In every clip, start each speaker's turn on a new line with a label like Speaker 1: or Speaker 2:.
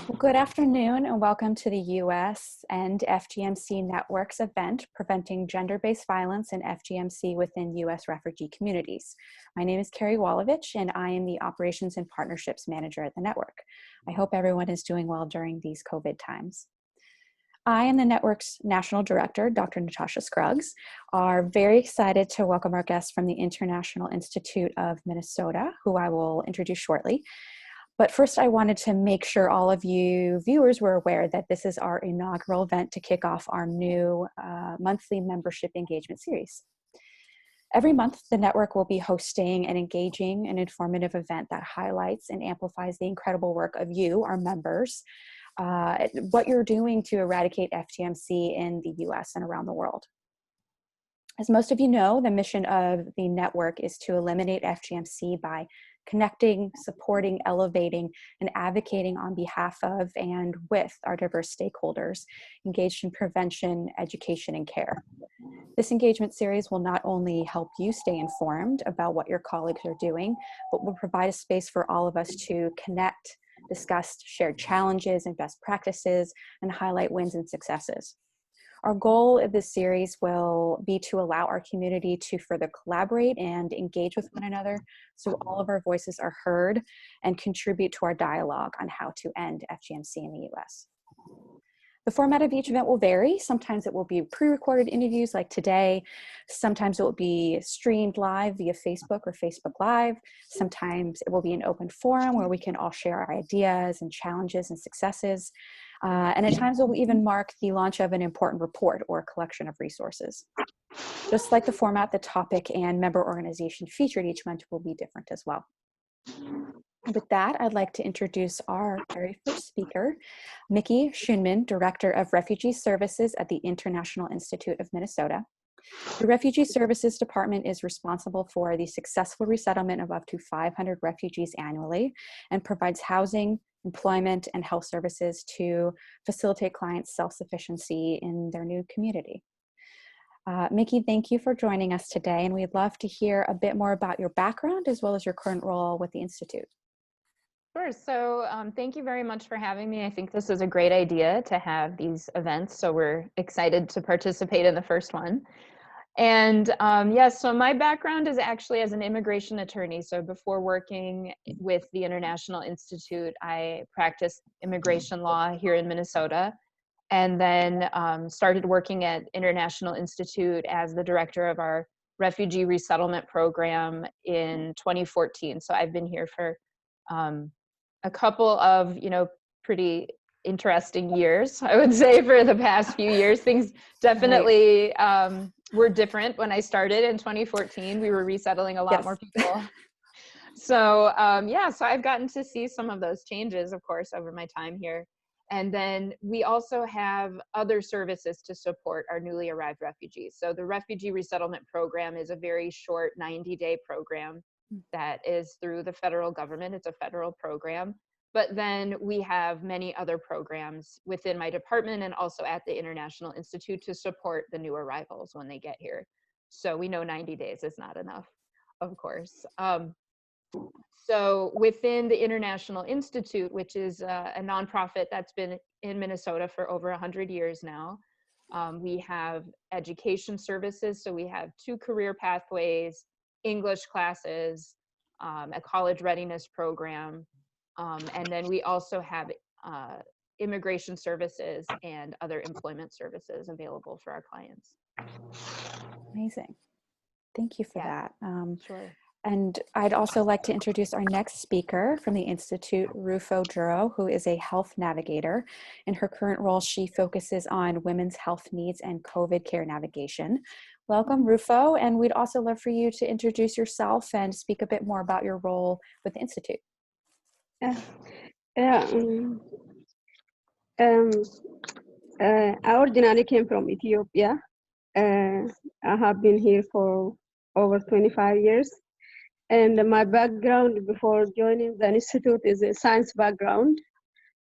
Speaker 1: Well, good afternoon and welcome to the US and FGMC Network's event, Preventing Gender-Based Violence and FGMC within US refugee communities. My name is Carey Walovich and I am the Operations and Partnerships Manager at the network. I hope everyone is doing well during these COVID times. I and the network's National Director, Dr. Natoschia Scruggs, are very excited to welcome our guests from the International Institute of Minnesota, who I will introduce shortly. But first, I wanted to make sure all of you viewers were aware that this is our inaugural event to kick off our new monthly membership engagement series. Every month, the network will be hosting an engaging and informative event that highlights and amplifies the incredible work of you, our members, what you're doing to eradicate FGMC in the US and around the world. As most of you know, the mission of the network is to eliminate FGMC by connecting, supporting, elevating, and advocating on behalf of and with our diverse stakeholders engaged in prevention, education, and care. This engagement series will not only help you stay informed about what your colleagues are doing, but will provide a space for all of us to connect, discuss shared challenges and best practices, and highlight wins and successes. Our goal of this series will be to allow our community to further collaborate and engage with one another so all of our voices are heard and contribute to our dialogue on how to end FGMC in the US. The format of each event will vary. Sometimes it will be pre-recorded interviews like today. Sometimes it will be streamed live via Facebook or Facebook Live. Sometimes it will be an open forum where we can all share our ideas and challenges and successes. And at times it will even mark the launch of an important report or a collection of resources. Just like the format, the topic and member organization featured each month will be different as well. And with that, I'd like to introduce our very first speaker, Micaela Schuneman, Director of Refugee Services at the International Institute of Minnesota. The Refugee Services Department is responsible for the successful resettlement of up to 500 refugees annually and provides housing, employment, and health services to facilitate clients' self-sufficiency in their new community. Mickey, thank you for joining us today, and we'd love to hear a bit more about your background as well as your current role with the Institute.
Speaker 2: Sure. So thank you very much for having me. I think this is a great idea to have these events, so we're excited to participate in the first one. And yes, so my background is actually as an immigration attorney. So before working with the International Institute, I practiced immigration law here in Minnesota, and then started working at International Institute as the director of our refugee resettlement program in 2014. So I've been here for a couple of, pretty interesting years, I would say, for the past few years. Things definitely were different when I started in 2014. We were resettling a lot more people. So yeah, so I've gotten to see some of those changes, of course, over my time here. And then we also have other services to support our newly arrived refugees. So the Refugee Resettlement Program is a very short 90-day program that is through the federal government. It's a federal program. But then we have many other programs within my department and also at the International Institute to support the new arrivals when they get here. So we know 90 days is not enough, of course. So within the International Institute, which is a nonprofit that's been in Minnesota for over 100 years now, we have education services. So we have 2 career pathways, English classes, a college readiness program, and then we also have immigration services and other employment services available for our clients.
Speaker 1: Amazing. Thank you for that.
Speaker 2: Sure.
Speaker 1: And I'd also like to introduce our next speaker from the Institute, Rufo, Jiro, who is a health navigator. In her current role, she focuses on women's health needs and COVID care navigation. Welcome, Rufo, and we'd also love for you to introduce yourself and speak a bit more about your role with the Institute.
Speaker 3: I originally came from Ethiopia. I have been here for over 25 years. And my background before joining the Institute is a science background.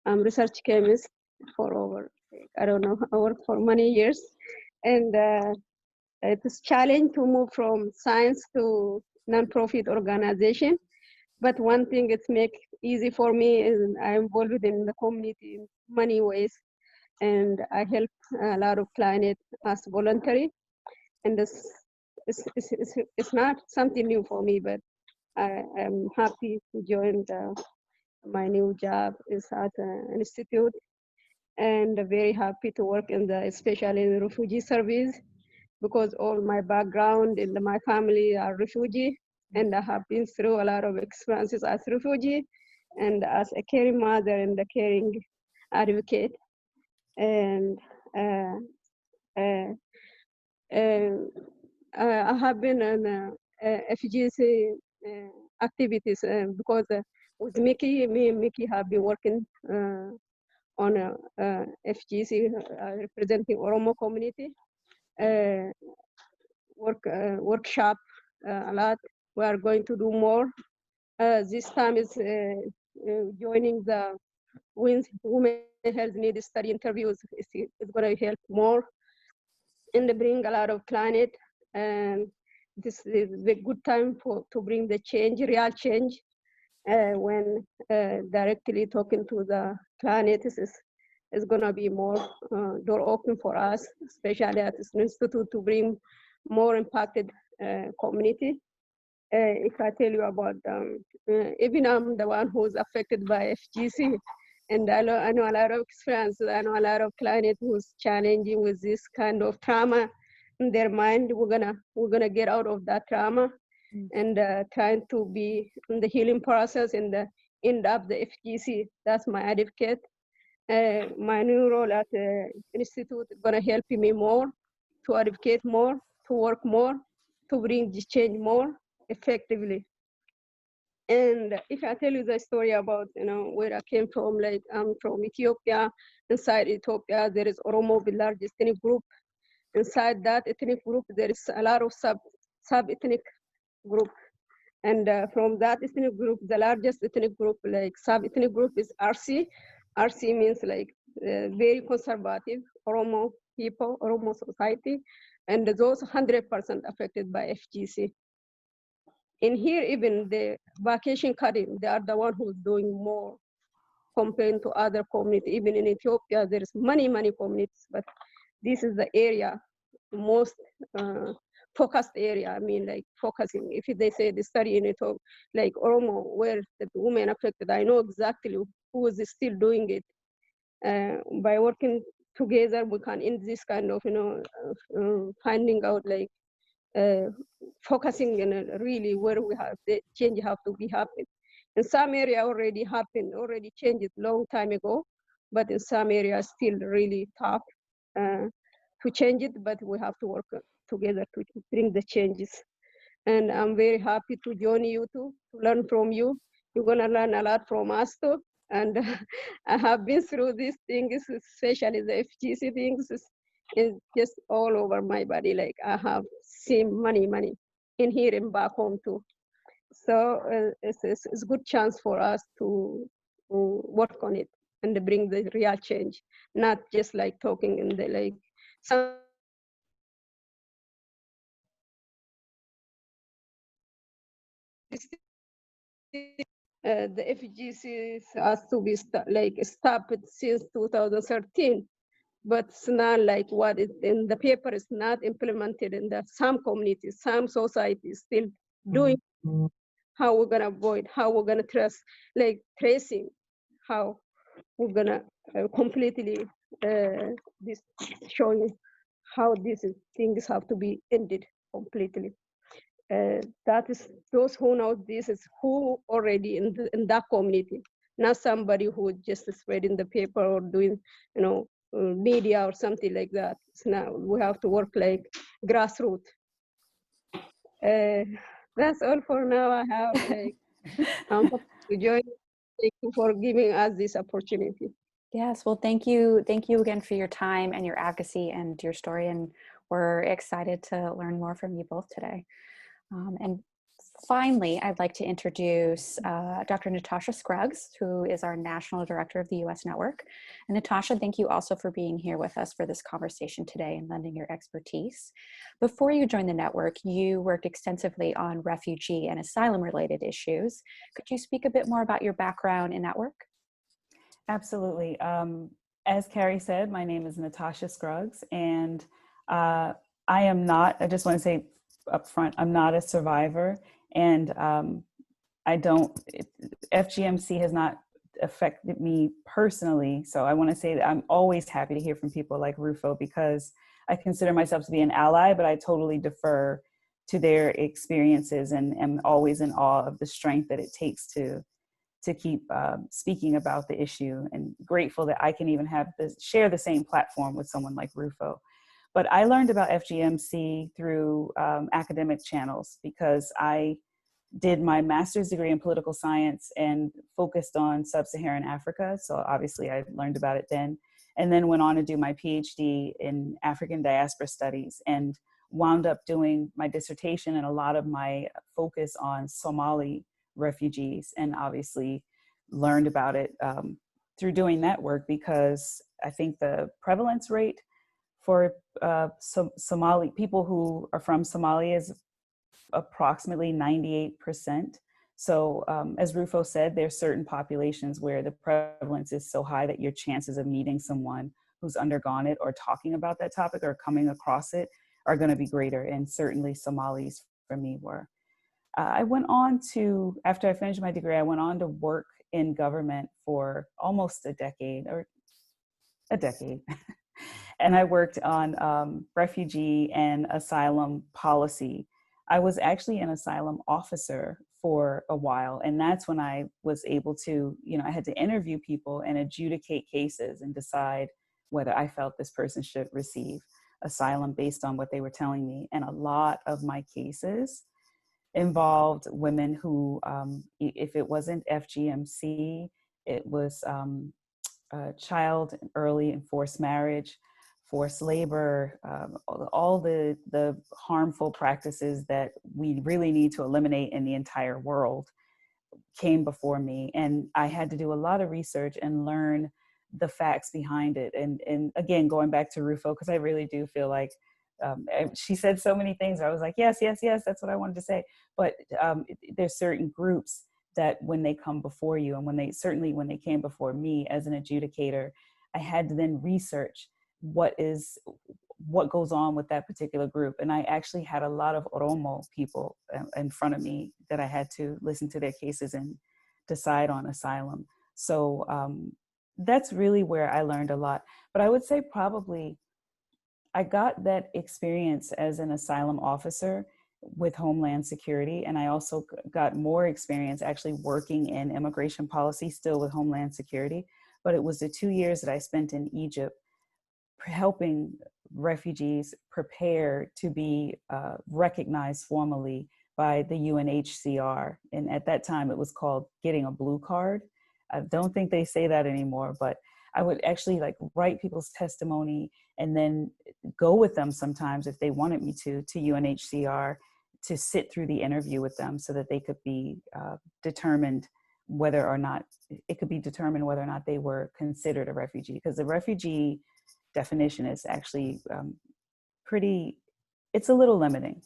Speaker 3: I'm a research chemist for over, I worked for many years. And it is challenging to move from science to nonprofit organization. But one thing it's make easy for me is I'm involved in the community in many ways, and I help a lot of clients as voluntary. And this it's not something new for me, but I am happy to join my new job is at an institute, and very happy to work in the especially in the refugee service, because all my background in my family are refugee, and I have been through a lot of experiences as refugee and as a caring mother and a caring advocate. And uh, uh, uh, I have been in FGC activities because with Mickey, me and Mickey have been working on a FGC representing Oromo community workshop a lot. We are going to do more. This time is joining the Women Health Needs Study interviews. It's going to help more and bring a lot of clients. And this is a good time to bring the change, real change, when directly talking to the clients is going to be more door open for us, especially at this institute, to bring more impacted community. If I tell you about even I'm the one who's affected by FGC, and I know a lot of experience. I know a lot of clients who's challenging with this kind of trauma in their mind. We're gonna get out of that trauma and trying to be in the healing process and end up the FGC. That's my advocate. My new role at the institute is gonna help me more to advocate more, to work more, to bring the change more effectively. And if I tell you the story about where I came from, like I'm from Ethiopia. Inside Ethiopia, there is Oromo, the largest ethnic group. Inside that ethnic group, there is a lot of sub-ethnic group. And from that ethnic group, the largest ethnic group, like sub-ethnic group, is RC. RC means like very conservative Oromo people, Oromo society, and those 100% affected by FGC. In here, even the vacation cutting, they are the one who's doing more compared to other communities. Even in Ethiopia, there is many communities, but this is the area, most focused area. I mean, like focusing. If they say the study in Ethiopia, like Oromo, where the women affected, I know exactly who is still doing it. By working together, we can end this kind of, finding out like focusing in really where we have the change have to be happening. In some area already happened, already changed long time ago, but in some areas still really tough to change it, but we have to work together to bring the changes. And I'm very happy to join you too, to learn from you. You're gonna learn a lot from us too. And I have been through these things, especially the FGC things. It's just all over my body. Like I have seen many in here and back home too. So it's a good chance for us to work on it and bring the real change, not just like talking in the like some. The FGC has to be stopped since 2013, but it's not like what is in the paper is not implemented in the some communities, some societies still doing. How we're gonna avoid, how we're gonna trust, like tracing, how we're gonna completely this showing how these things have to be ended completely. That is those who know this is who already in that community, not somebody who just spreading the paper or doing media or something like that. So now we have to work like grassroots. That's all for now. I have like to join. Thank you for giving us this opportunity.
Speaker 1: Yes, well, thank you again for your time and your advocacy and your story, and we're excited to learn more from you both today. And finally, I'd like to introduce Dr. Natoschia Scruggs, who is our National Director of the U.S. Network. And Natoschia, thank you also for being here with us for this conversation today and lending your expertise. Before you joined the network, you worked extensively on refugee and asylum-related issues. Could you speak a bit more about your background in that work?
Speaker 4: Absolutely. As Carey said, my name is Natoschia Scruggs, and I just want to say up front, I'm not a survivor, and FGMC has not affected me personally. So I want to say that I'm always happy to hear from people like Rufo, because I consider myself to be an ally, but I totally defer to their experiences and am always in awe of the strength that it takes to keep speaking about the issue, and grateful that I can even share the same platform with someone like Rufo. But I learned about FGMC through academic channels, because I did my master's degree in political science and focused on sub-Saharan Africa. So obviously I learned about it then, and then went on to do my PhD in African diaspora studies, and wound up doing my dissertation and a lot of my focus on Somali refugees, and obviously learned about it through doing that work, because I think the prevalence rate for Somali people who are from Somalia is approximately 98%. So as Rufo said, there's certain populations where the prevalence is so high that your chances of meeting someone who's undergone it or talking about that topic or coming across it are going to be greater, and certainly Somalis for me were. I went on to, after I finished my degree, I went on to work in government for almost a decade. And I worked on refugee and asylum policy. I was actually an asylum officer for a while. And that's when I was able to, I had to interview people and adjudicate cases and decide whether I felt this person should receive asylum based on what they were telling me. And a lot of my cases involved women who, if it wasn't FGMC, it was child early and forced marriage, forced labor, all the harmful practices that we really need to eliminate in the entire world came before me. And I had to do a lot of research and learn the facts behind it. And again, going back to Rufo, because I really do feel like she said so many things. I was like, yes, that's what I wanted to say. But there's certain groups that when they come before you, and when they came before me as an adjudicator, I had to then research what goes on with that particular group. And I actually had a lot of Oromo people in front of me that I had to listen to their cases and decide on asylum. So that's really where I learned a lot. But I would say probably I got that experience as an asylum officer with Homeland Security. And I also got more experience actually working in immigration policy, still with Homeland Security. But it was the 2 years that I spent in Egypt helping refugees prepare to be recognized formally by the UNHCR. And at that time, it was called getting a blue card. I don't think they say that anymore, but I would actually write people's testimony and then go with them sometimes if they wanted me to UNHCR to sit through the interview with them so that they could be determined whether or not they were considered a refugee. Because the refugee definition is actually it's a little limiting.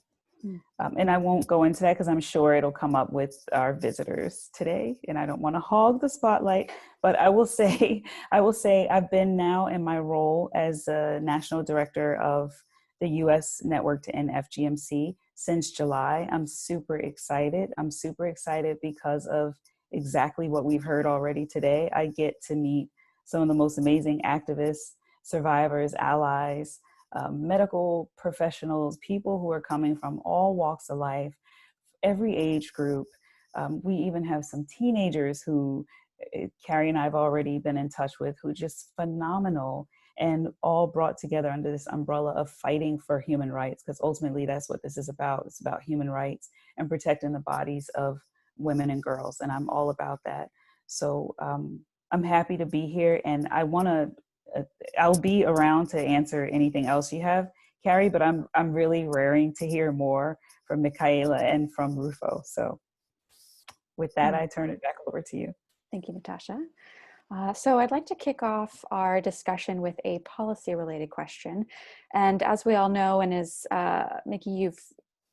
Speaker 4: And I won't go into that because I'm sure it'll come up with our visitors today, and I don't want to hog the spotlight, but I will say I've been now in my role as a national director of the U.S. network to end FGMC since July. I'm super excited. Because of exactly what we've heard already today. I get to meet some of the most amazing activists, survivors, allies, medical professionals, people who are coming from all walks of life, every age group. We even have some teenagers who Carey and I have already been in touch with, who are just phenomenal, and all brought together under this umbrella of fighting for human rights, because ultimately that's what this is about. It's about human rights and protecting the bodies of women and girls, and I'm all about that. So I'm happy to be here, and I'll be around to answer anything else you have. Carey, but I'm really raring to hear more from Micaela and from Rufo. So with that, I turn it back over to you.
Speaker 1: Thank you, Natoschia. So I'd like to kick off our discussion with a policy-related question. And as we all know, and as Mickey, you've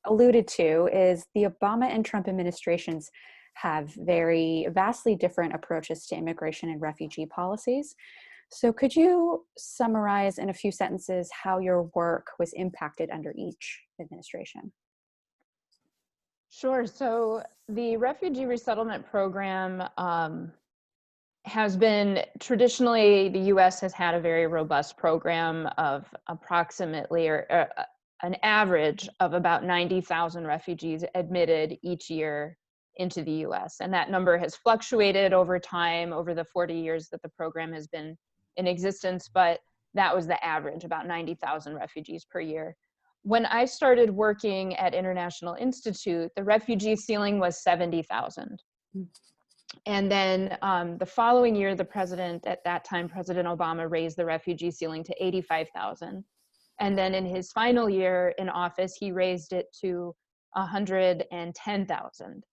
Speaker 1: alluded to, is the Obama and Trump administrations have very vastly different approaches to immigration and refugee policies. So could you summarize in a few sentences how your work was impacted under each administration?
Speaker 2: Sure. So the refugee resettlement program has been traditionally, the US has had a very robust program of approximately an average of about 90,000 refugees admitted each year into the US. And that number has fluctuated over time, over the 40 years that the program has been in existence, but that was the average, about 90,000 refugees per year. When I started working at International Institute, the refugee ceiling was 70,000. And then the following year, the president at that time, President Obama, raised the refugee ceiling to 85,000. And then in his final year in office, he raised it to 110,000.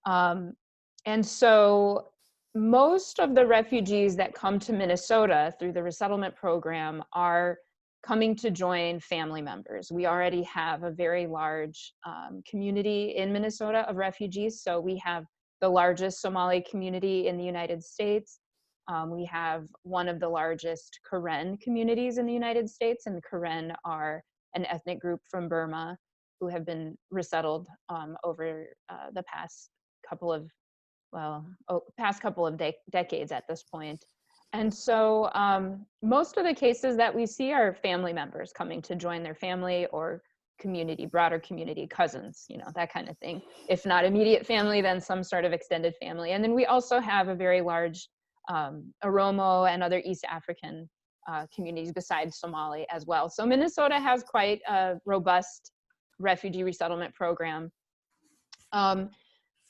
Speaker 2: And so most of the refugees that come to Minnesota through the resettlement program are coming to join family members. We already have a very large community in Minnesota of refugees. So we have the largest Somali community in the United States. We have one of the largest Karen communities in the United States, and the Karen are an ethnic group from Burma who have been resettled over the past couple of, decades at this point. And so most of the cases that we see are family members coming to join their family or community, broader community, cousins, you know, that kind of thing. If not immediate family, then some sort of extended family. And then we also have a very large Oromo and other East African communities besides Somali as well. So Minnesota has quite a robust refugee resettlement program.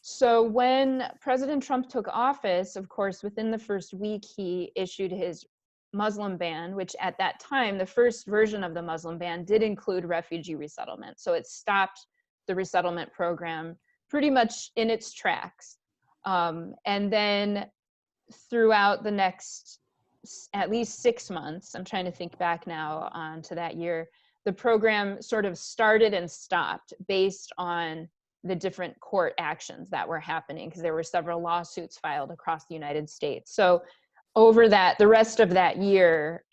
Speaker 2: So when President Trump took office, of course, within the first week, he issued his Muslim ban, which at that time, the first version of the Muslim ban did include refugee resettlement. So it stopped the resettlement program pretty much in its tracks. And then throughout the next at least 6 months, I'm trying to think back now to that year, the program sort of started and stopped based on the different court actions that were happening, because there were several lawsuits filed across the United States. So over the rest of that year,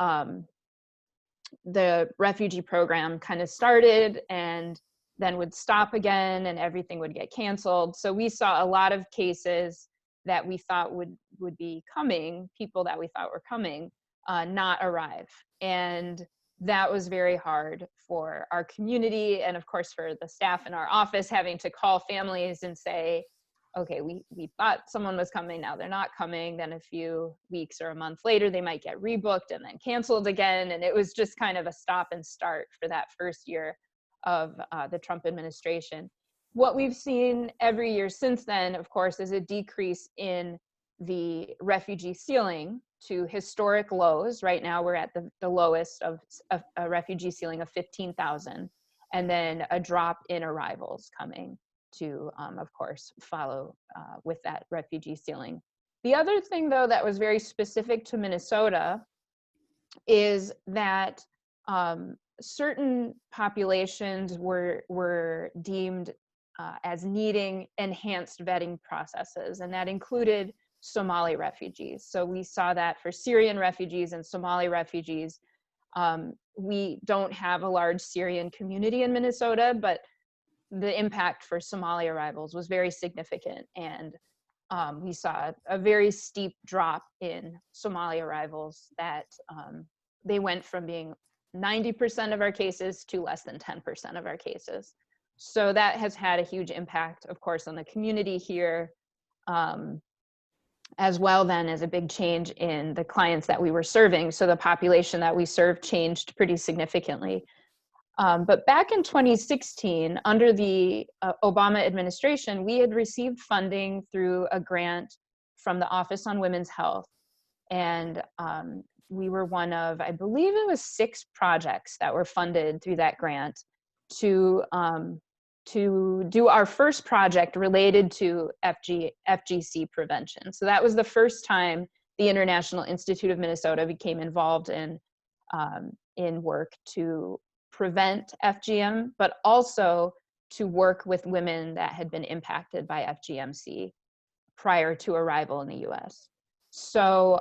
Speaker 2: the refugee program kind of started and then would stop again and everything would get canceled. So we saw a lot of cases that we thought would be coming, people that we thought were coming, not arrive. And that was very hard for our community and of course for the staff in our office, having to call families and say, okay, we thought someone was coming, now they're not coming. Then a few weeks or a month later, they might get rebooked and then canceled again. And it was just kind of a stop and start for that first year of the Trump administration. What we've seen every year since then, of course, is a decrease in the refugee ceiling to historic lows. Right now, we're at the lowest of a refugee ceiling of 15,000, and then a drop in arrivals coming to, of course, follow with that refugee ceiling. The other thing, though, that was very specific to Minnesota is that certain populations were deemed as needing enhanced vetting processes, and that included Somali refugees. So we saw that for Syrian refugees and Somali refugees. We don't have a large Syrian community in Minnesota, but the impact for Somali arrivals was very significant. And we saw a very steep drop in Somali arrivals that they went from being 90% of our cases to less than 10% of our cases. So that has had a huge impact, of course, on the community here, as well then as a big change in the clients that we were serving. So the population that we served changed pretty significantly. But back in 2016, under the Obama administration, we had received funding through a grant from the Office on Women's Health. And we were one of, I believe it was 6 projects that were funded through that grant to do our first project related to FGC prevention. So that was the first time the International Institute of Minnesota became involved in work to prevent FGM, but also to work with women that had been impacted by FGMC prior to arrival in the US. So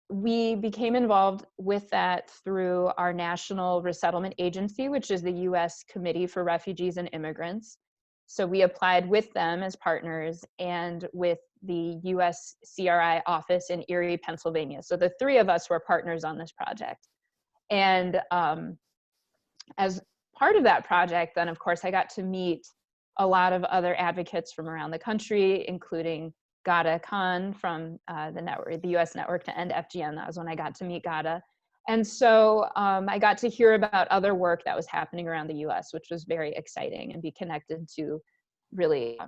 Speaker 2: we became involved with that through our National Resettlement Agency, which is the US Committee for Refugees and Immigrants. So we applied with them as partners and with the US CRI office in Erie, Pennsylvania. So the 3 of us were partners on this project. And as part of that project, then of course I got to meet a lot of other advocates from around the country, including Gada Khan from the US Network to End FGM. That was when I got to meet Gada. And so I got to hear about other work that was happening around the US, which was very exciting, and be connected to really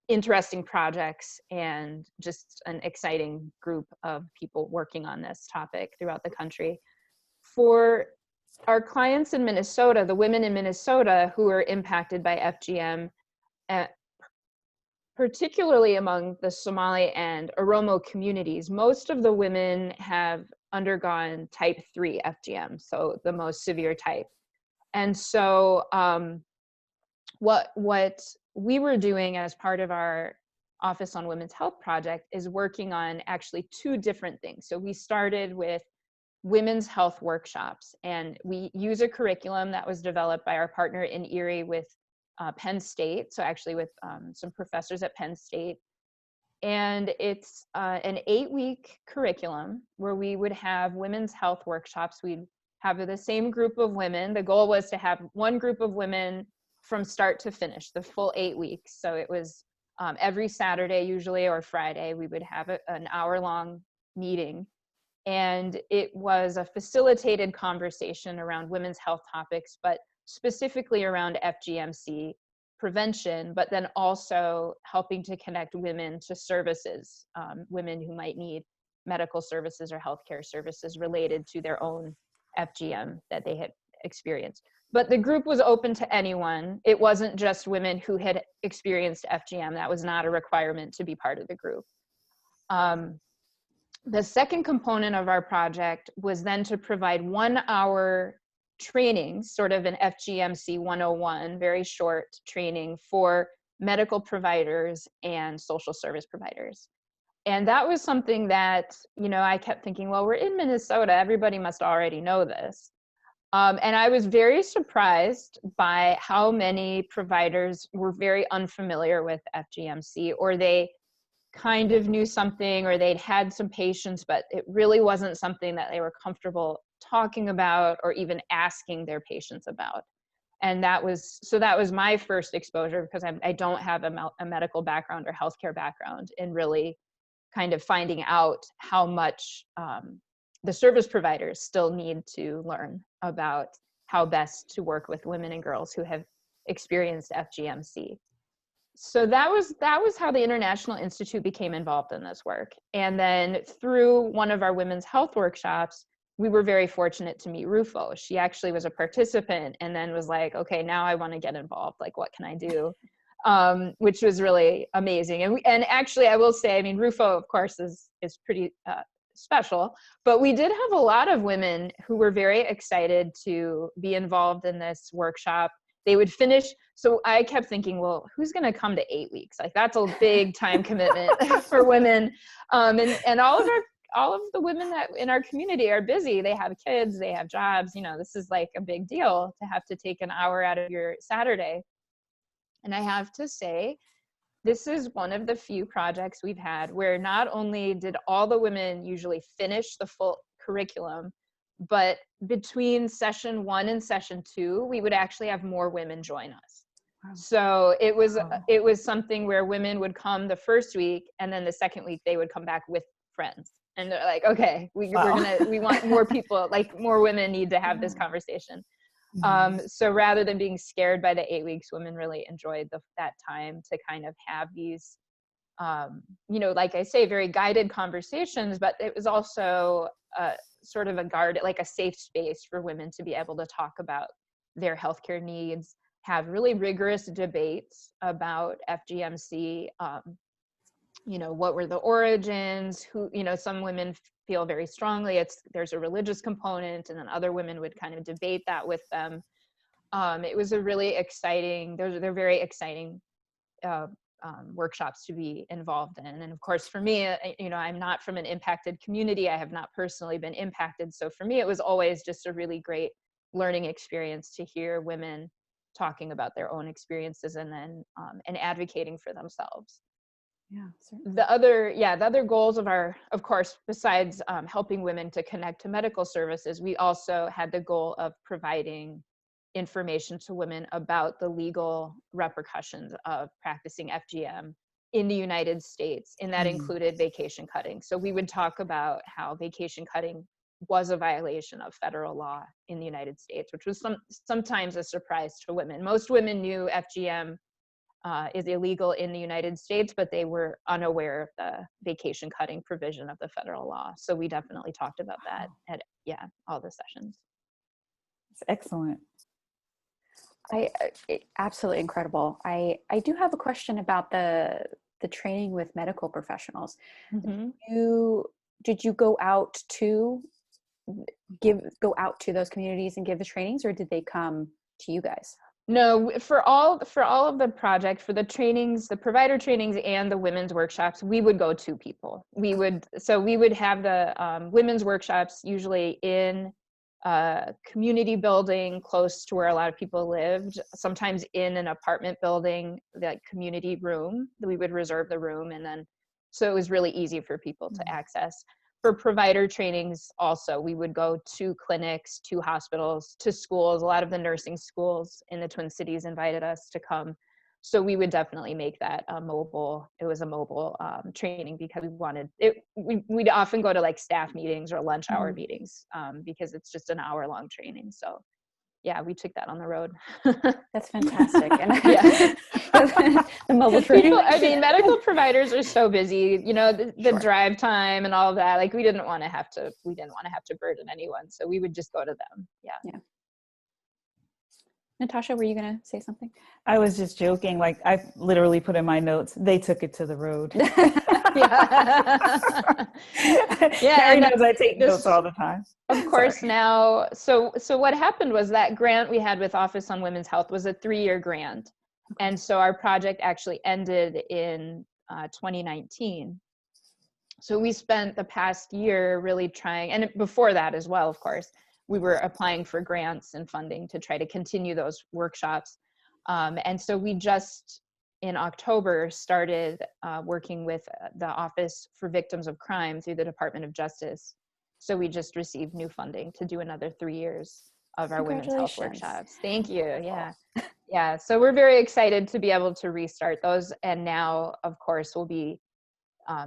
Speaker 2: interesting projects and just an exciting group of people working on this topic throughout the country. For our clients in Minnesota, the women in Minnesota who are impacted by FGM, particularly among the Somali and Oromo communities, most of the women have undergone type 3 FGM, so the most severe type. And so what we were doing as part of our Office on Women's Health project is working on actually 2 different things. So we started with women's health workshops, and we use a curriculum that was developed by our partner in Erie with Penn State, so actually with some professors at Penn State. And it's an 8-week curriculum where we would have women's health workshops. We'd have the same group of women. The goal was to have one group of women from start to finish, the full 8 weeks. So it was every Saturday usually, or Friday, we would have an hour-long meeting. And it was a facilitated conversation around women's health topics, but specifically around FGMC prevention, but then also helping to connect women to services, women who might need medical services or healthcare services related to their own FGM that they had experienced. But the group was open to anyone. It wasn't just women who had experienced FGM. That was not a requirement to be part of the group. The second component of our project was then to provide 1-hour training, sort of an FGMC 101, very short training for medical providers and social service providers. And that was something that, you know, I kept thinking, well, we're in Minnesota, everybody must already know this. And I was very surprised by how many providers were very unfamiliar with FGMC, or they kind of knew something, or they'd had some patients, but it really wasn't something that they were comfortable talking about or even asking their patients about. And that was my first exposure, because I don't have a medical background or healthcare background, in really kind of finding out how much the service providers still need to learn about how best to work with women and girls who have experienced FGMC. So that was how the International Institute became involved in this work. And then through one of our women's health workshops, we were very fortunate to meet Rufo. She actually was a participant and then was like, okay, now I want to get involved. Like, what can I do? Which was really amazing. And actually, I will say, I mean, Rufo, of course, is pretty special, but we did have a lot of women who were very excited to be involved in this workshop. They would finish. So I kept thinking, well, who's going to come to 8 weeks? Like, that's a big time commitment for women. And all of the women that in our community are busy. They have kids, they have jobs. You know, this is like a big deal to have to take an hour out of your Saturday. And I have to say, this is one of the few projects we've had where not only did all the women usually finish the full curriculum, but between session 1 and session 2, we would actually have more women join us. Wow. So it was something where women would come the first week, and then the second week they would come back with friends. And they're like, okay, we want more people, like more women need to have this conversation. So rather than being scared by the 8 weeks, women really enjoyed that time to kind of have these, you know, like I say, very guided conversations, but it was also sort of a guard, like a safe space for women to be able to talk about their healthcare needs, have really rigorous debates about FGMC. You know, what were the origins, who, you know, some women feel very strongly there's a religious component, and then other women would kind of debate that with them. It was a really exciting, they're very exciting workshops to be involved in. And of course, for me, you know, I'm not from an impacted community. I have not personally been impacted. So for me, it was always just a really great learning experience to hear women talking about their own experiences and then and advocating for themselves.
Speaker 1: Yeah, certainly.
Speaker 2: The other goals of course, besides helping women to connect to medical services, we also had the goal of providing information to women about the legal repercussions of practicing FGM in the United States, and that included vacation cutting. So we would talk about how vacation cutting was a violation of federal law in the United States, which was sometimes a surprise to women. Most women knew FGM is illegal in the United States, but they were unaware of the vacation cutting provision of the federal law. So we definitely talked about that at all the sessions.
Speaker 4: It's excellent.
Speaker 1: Absolutely incredible. I do have a question about the training with medical professionals.
Speaker 2: Mm-hmm.
Speaker 1: Did you go out to those communities and give the trainings, or did they come to you guys?
Speaker 2: No, for all of the project, for the trainings, the provider trainings and the women's workshops, we would go to people. We would have the women's workshops usually in a community building close to where a lot of people lived, sometimes in an apartment building, that community room. We would reserve the room, and then so it was really easy for people to access. For provider trainings also, we would go to clinics, to hospitals, to schools. A lot of the nursing schools in the Twin Cities invited us to come. So we would definitely make that mobile. It was a mobile training because we wanted it. We'd often go to like staff meetings or lunch hour meetings because it's just an hour-long training. So yeah, we took that on the road.
Speaker 1: That's fantastic. And
Speaker 2: yeah.
Speaker 1: the mobile training.
Speaker 2: Medical providers are so busy, you know, the
Speaker 1: Sure.
Speaker 2: drive time and all of that. Like we didn't want to have to burden anyone. So we would just go to them. Yeah.
Speaker 1: Natasha, were you going to say something?
Speaker 4: I was just joking. Like I literally put in my notes, they took it to the road. Carey knows I take notes all the time.
Speaker 2: Of course. Now, so what happened was that grant we had with Office on Women's Health was a 3-year grant. And so our project actually ended in 2019. So we spent the past year really trying, and before that as well, of course, we were applying for grants and funding to try to continue those workshops. And so we just in October started working with the Office for Victims of Crime through the Department of Justice. So we just received new funding to do another 3 years of our women's health workshops. Thank you. Yeah. Yeah. So we're very excited to be able to restart those. And now, of course, we'll be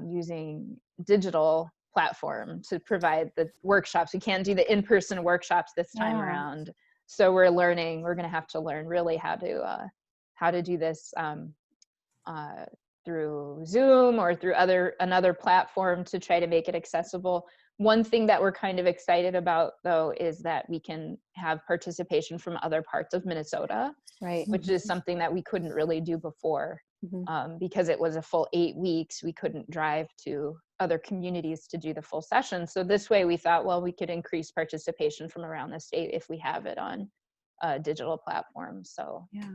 Speaker 2: using digital platform to provide the workshops. We can't do the in-person workshops this time around. So we're going to have to learn really how to do this through Zoom or through another platform to try to make it accessible. One thing that we're kind of excited about, though, is that we can have participation from other parts of Minnesota,
Speaker 1: right?
Speaker 2: Which is something that we couldn't really do before because it was a full 8 weeks. We couldn't drive to other communities to do the full session. So this way we thought, well, we could increase participation from around the state if we have it on a digital platform. So
Speaker 1: yeah,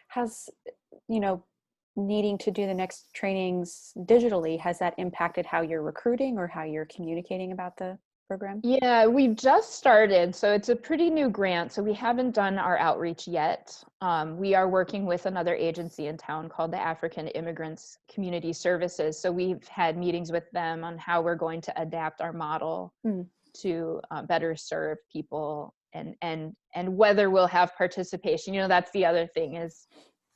Speaker 1: has, needing to do the next trainings digitally, has that impacted how you're recruiting or how you're communicating about the program?
Speaker 2: Yeah, we just started, so it's a pretty new grant, so we haven't done our outreach yet. We are working with another agency in town called the African Immigrants Community Services, so we've had meetings with them on how we're going to adapt our model to better serve people and whether we'll have participation. That's the other thing is,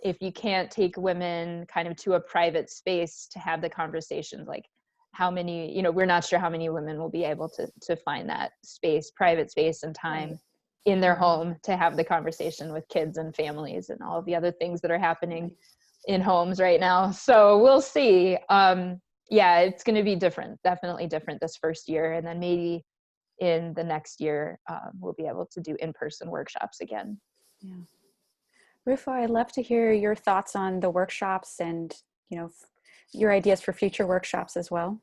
Speaker 2: if you can't take women kind of to a private space to have the conversations, like how many, we're not sure how many women will be able to find that space, private space and time in their home to have the conversation with kids and families and all of the other things that are happening in homes right now. So we'll see. Yeah, it's going to be different, definitely different this first year. And then maybe in the next year, we'll be able to do in-person workshops again.
Speaker 1: Yeah. Rufo, I'd love to hear your thoughts on the workshops and, you know, your ideas for future workshops as well.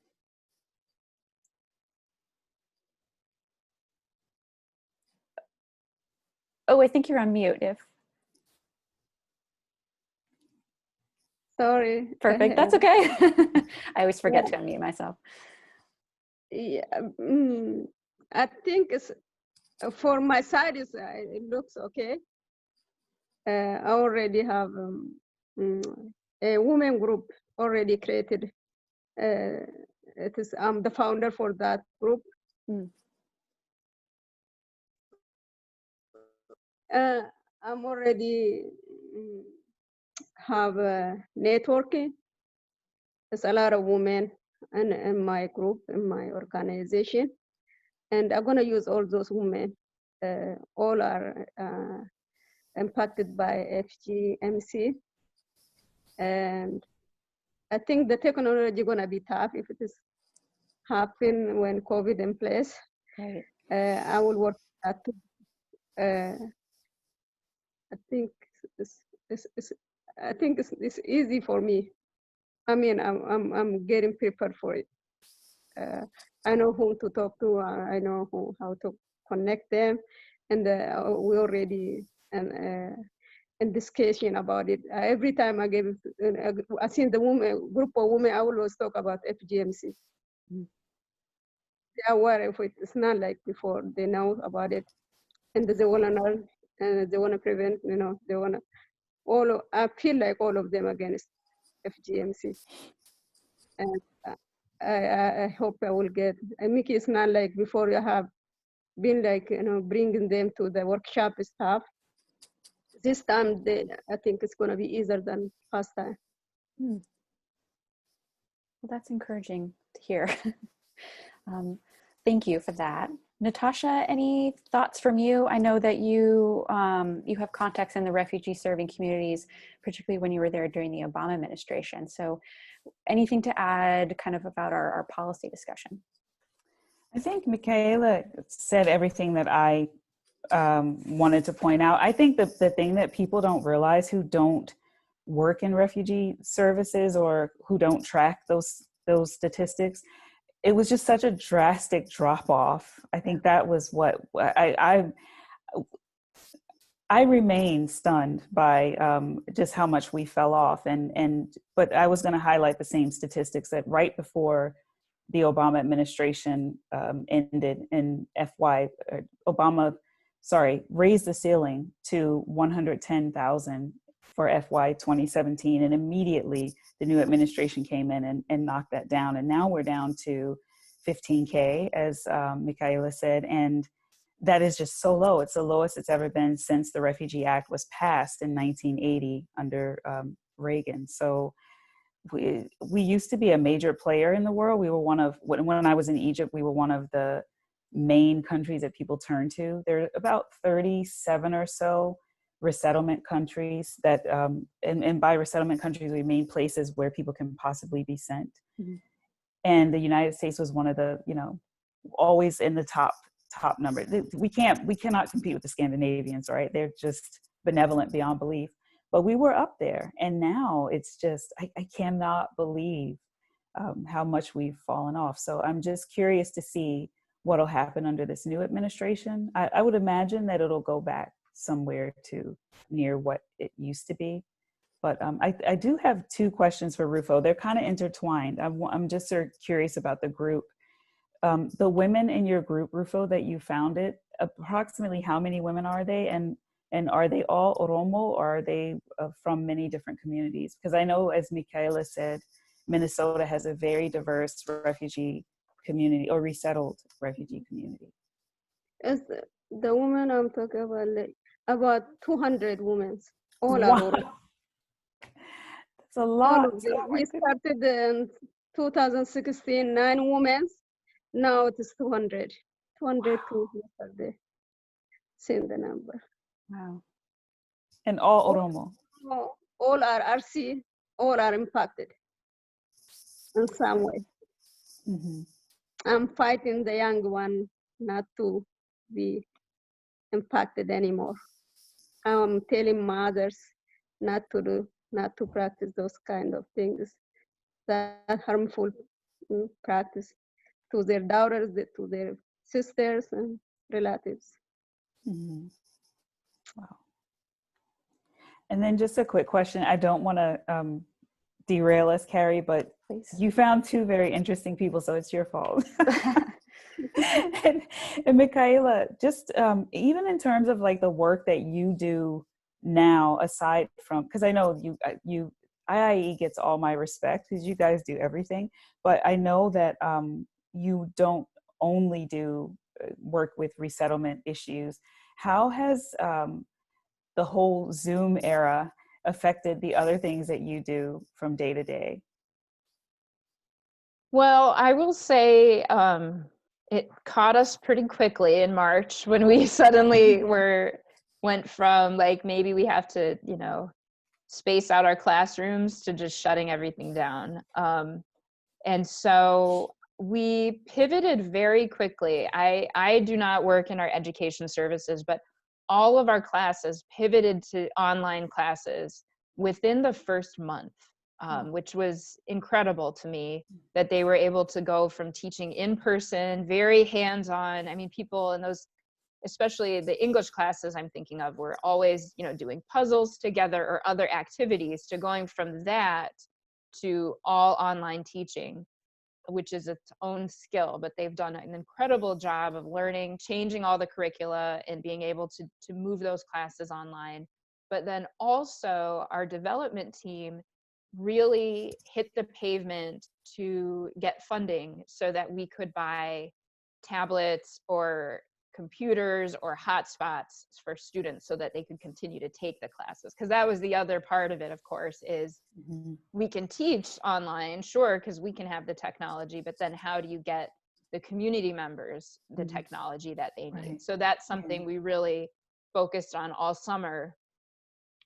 Speaker 1: Oh, I think you're on mute.
Speaker 3: Sorry.
Speaker 1: Perfect. That's okay. I always forget to unmute myself.
Speaker 3: Yeah, I think it's for my side. It looks okay. I already have a women group already created. I'm the founder for that group. I'm already have networking. There's a lot of women in my group, in my organization, and I'm gonna use all those women. All are impacted by FGMC, and I think the technology gonna be tough if it is happen when COVID in place.
Speaker 1: Right.
Speaker 3: I will work that too. I think it's easy for me. I mean, I'm getting prepared for it. I know who to talk to. I know how to connect them, and we already in discussion about it. Every time I give, I seen the group of women, I always talk about FGMC. They are aware of it. It's not like before. They know about it, and they want to learn, and they want to prevent. You know, they want to. I feel like all of them against FGMC, and I hope I will get. I mean, it's not like before. You have been like bringing them to the workshop stuff. This time, I think it's going to be easier than last time.
Speaker 1: Well, that's encouraging to hear. Thank you for that. Natoschia, any thoughts from you? I know that you you have contacts in the refugee serving communities, particularly when you were there during the Obama administration. So anything to add kind of about our policy discussion?
Speaker 4: I think Micaela said everything that I wanted to point out. I think that the thing that people don't realize who don't work in refugee services or who don't track those statistics, it was just such a drastic drop off. I think that was what I remain stunned by just how much we fell off. But I was going to highlight the same statistics that right before the Obama administration ended in Obama raised the ceiling to 110,000 for FY 2017. And immediately the new administration came in and knocked that down. And now we're down to 15K, as Micaela said. And that is just so low. It's the lowest it's ever been since the Refugee Act was passed in 1980 under Reagan. So we used to be a major player in the world. We were one of, when I was in Egypt, we were one of the main countries that people turn to. There are about 37 or so resettlement countries that, and by resettlement countries, we mean places where people can possibly be sent. Mm-hmm. And the United States was one of the, always in the top number. We cannot compete with the Scandinavians, right? They're just benevolent beyond belief. But we were up there, and now it's just, I cannot believe how much we've fallen off. So I'm just curious to see what'll happen under this new administration. I would imagine that it'll go back somewhere to near what it used to be. But I do have two questions for Rufo. They're kind of intertwined. I'm just sort of curious about the group. The women in your group, Rufo, that you founded, approximately how many women are they? And are they all Oromo, or are they from many different communities? Because I know, as Micaela said, Minnesota has a very diverse refugee community or resettled refugee community.
Speaker 3: As the woman I'm talking about, like about 200 women, all are Oromo.
Speaker 4: That's a lot.
Speaker 3: We started in 2016, 9 women. Now it is 200. 202 yesterday. Seen the number.
Speaker 4: Wow. And all Oromo.
Speaker 3: All are RC, all are impacted in some way. Mm-hmm. I'm fighting the young one not to be impacted anymore. I'm telling mothers not to practice those kind of things, that harmful practice to their daughters, to their sisters and relatives.
Speaker 4: Mm-hmm. Wow. And then just a quick question. I don't want to derail us, Carey, but
Speaker 1: Please.
Speaker 4: you found two very interesting people, so it's your fault. and Micaela, just even in terms of like the work that you do now, aside from, because I know you IIE gets all my respect because you guys do everything, but I know that you don't only do work with resettlement issues. How has the whole Zoom era affected the other things that you do from day to day?
Speaker 2: Well, I will say it caught us pretty quickly in March when we suddenly went from like, maybe we have to, space out our classrooms to just shutting everything down. And so we pivoted very quickly. I do not work in our education services, but all of our classes pivoted to online classes within the first month, which was incredible to me, that they were able to go from teaching in person, very hands-on. I mean, people in those, especially the English classes I'm thinking of, were always, doing puzzles together or other activities, to going from that to all online teaching, which is its own skill. But they've done an incredible job of learning, changing all the curricula and being able to move those classes online. But then also our development team really hit the pavement to get funding so that we could buy tablets or computers or hotspots for students so that they could continue to take the classes. Because that was the other part of it, of course, is we can teach online, sure, because we can have the technology, but then how do you get the community members the technology that they need?
Speaker 4: Right.
Speaker 2: So that's something we really focused on all summer,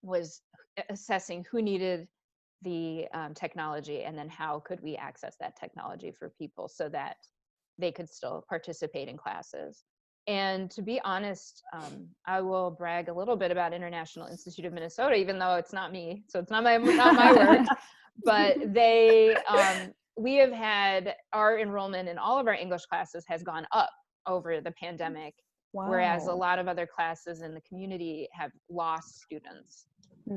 Speaker 2: was assessing who needed the technology, and then how could we access that technology for people so that they could still participate in classes. And to be honest, I will brag a little bit about International Institute of Minnesota, even though it's not me, so it's not my work, but we have had, our enrollment in all of our English classes has gone up over the pandemic.
Speaker 4: Wow.
Speaker 2: Whereas a lot of other classes in the community have lost students,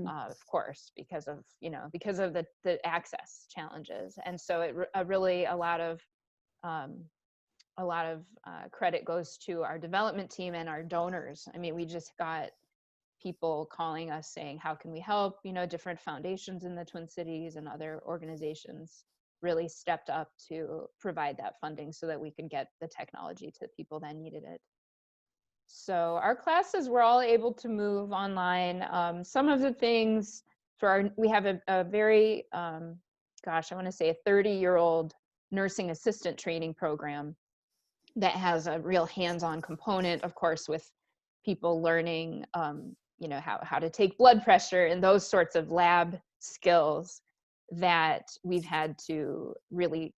Speaker 2: of course, because of the access challenges. And so it really a lot of credit goes to our development team and our donors. I mean, we just got people calling us saying, how can we help? Different foundations in the Twin Cities and other organizations really stepped up to provide that funding so that we could get the technology to people that needed it. So our classes were all able to move online. Some of the things we have a very, I want to say a 30-year-old nursing assistant training program that has a real hands-on component, of course, with people learning, how to take blood pressure and those sorts of lab skills that we've had to really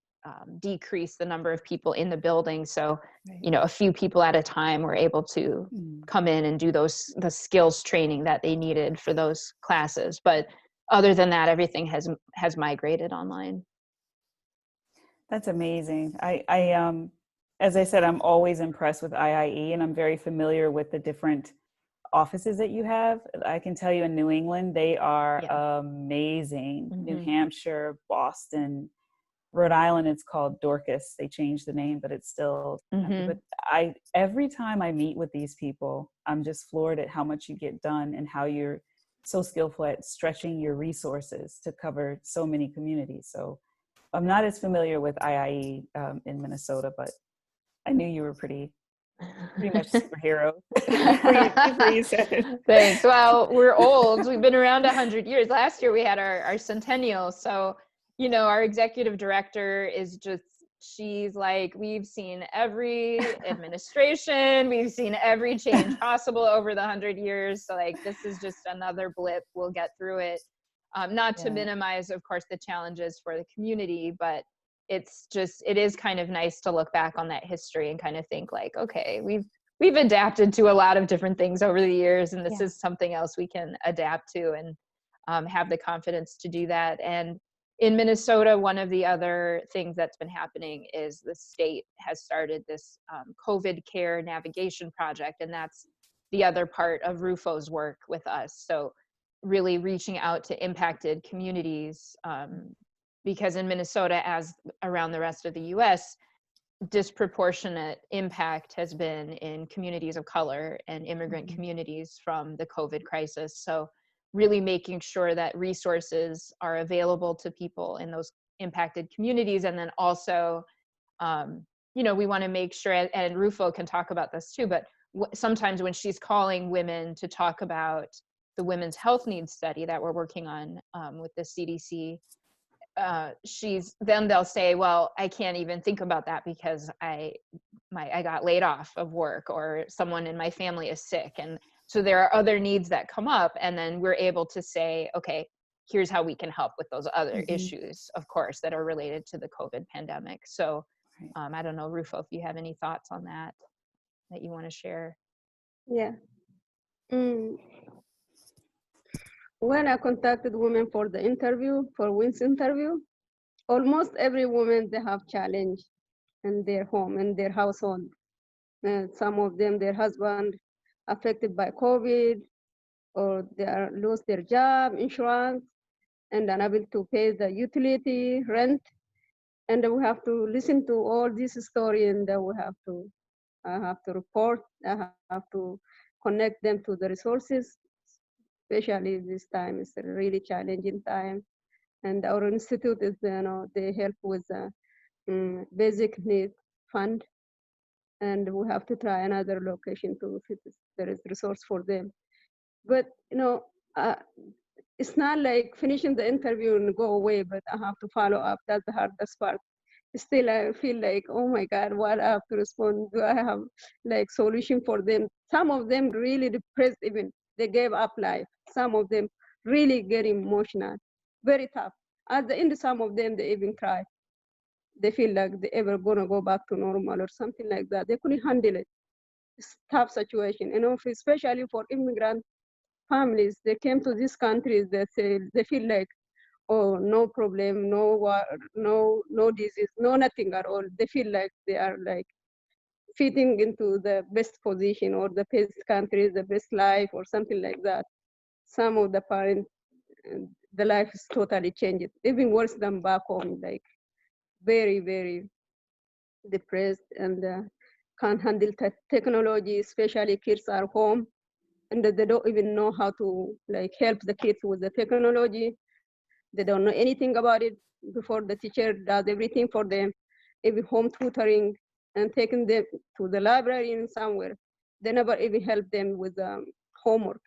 Speaker 2: decrease the number of people in the building. So, a few people at a time were able to come in and do the skills training that they needed for those classes. But other than that, everything has migrated online.
Speaker 4: That's amazing. I as I said, I'm always impressed with IIE, and I'm very familiar with the different offices that you have. I can tell you in New England, they are amazing. New Hampshire, Boston, Rhode Island, it's called Dorcas. They changed the name, but it's still, but every time I meet with these people, I'm just floored at how much you get done and how you're so skillful at stretching your resources to cover so many communities. So I'm not as familiar with IIE in Minnesota, but I knew you were pretty much superhero before you said it.
Speaker 2: Thanks. Well, we're old. We've been around 100 years. Last year we had our centennial. So, our executive director is she's like, we've seen every administration, we've seen every change possible over the 100 years. So like, this is just another blip. We'll get through it. Not to minimize, of course, the challenges for the community, but it is kind of nice to look back on that history and kind of think like, okay, we've adapted to a lot of different things over the years, and this is something else we can adapt to, and have the confidence to do that. And in Minnesota, one of the other things that's been happening is the state has started this COVID care navigation project, and that's the other part of Rufo's work with us. So really reaching out to impacted communities, because in Minnesota, as around the rest of the US, disproportionate impact has been in communities of color and immigrant communities from the COVID crisis. So really making sure that resources are available to people in those impacted communities. And then also, we want to make sure, and Rufo can talk about this too, but sometimes when she's calling women to talk about the women's health needs study that we're working on with the CDC, then they'll say, well, I can't even think about that because I got laid off of work, or someone in my family is sick. And so there are other needs that come up, and then we're able to say, okay, here's how we can help with those other issues, of course, that are related to the COVID pandemic. So I don't know, Rufo, if you have any thoughts on that you want to share.
Speaker 3: Yeah. When I contacted women for the interview, for WINS interview, almost every woman, they have challenge in their home, in their household. Some of them, their husband affected by COVID, or they are lose their job, insurance, and unable to pay the utility, rent. And we have to listen to all this story, and I have to report, I have to connect them to the resources, especially this time. It's a really challenging time. And our institute is, they help with the basic need fund. And we have to try another location to see if there is resource for them. But, it's not like finishing the interview and go away, but I have to follow up. That's the hardest part. Still, I feel like, oh my God, what I have to respond? Do I have like solution for them? Some of them really depressed even. They gave up life. Some of them really get emotional, very tough. At the end, some of them, they even cry. They feel like they ever gonna go back to normal or something like that. They couldn't handle it. It's a tough situation, especially for immigrant families. They came to these countries, they feel like, oh, no problem, no war, no disease, no nothing at all. They feel like they are like fitting into the best position or the best country, the best life or something like that. Some of the parents, the life is totally changed, even worse than back home, like very, very depressed and can't handle technology, especially kids are home and they don't even know how to like help the kids with the technology. They don't know anything about it before the teacher does everything for them, even home tutoring and taking them to the library and somewhere. They never even help them with homework.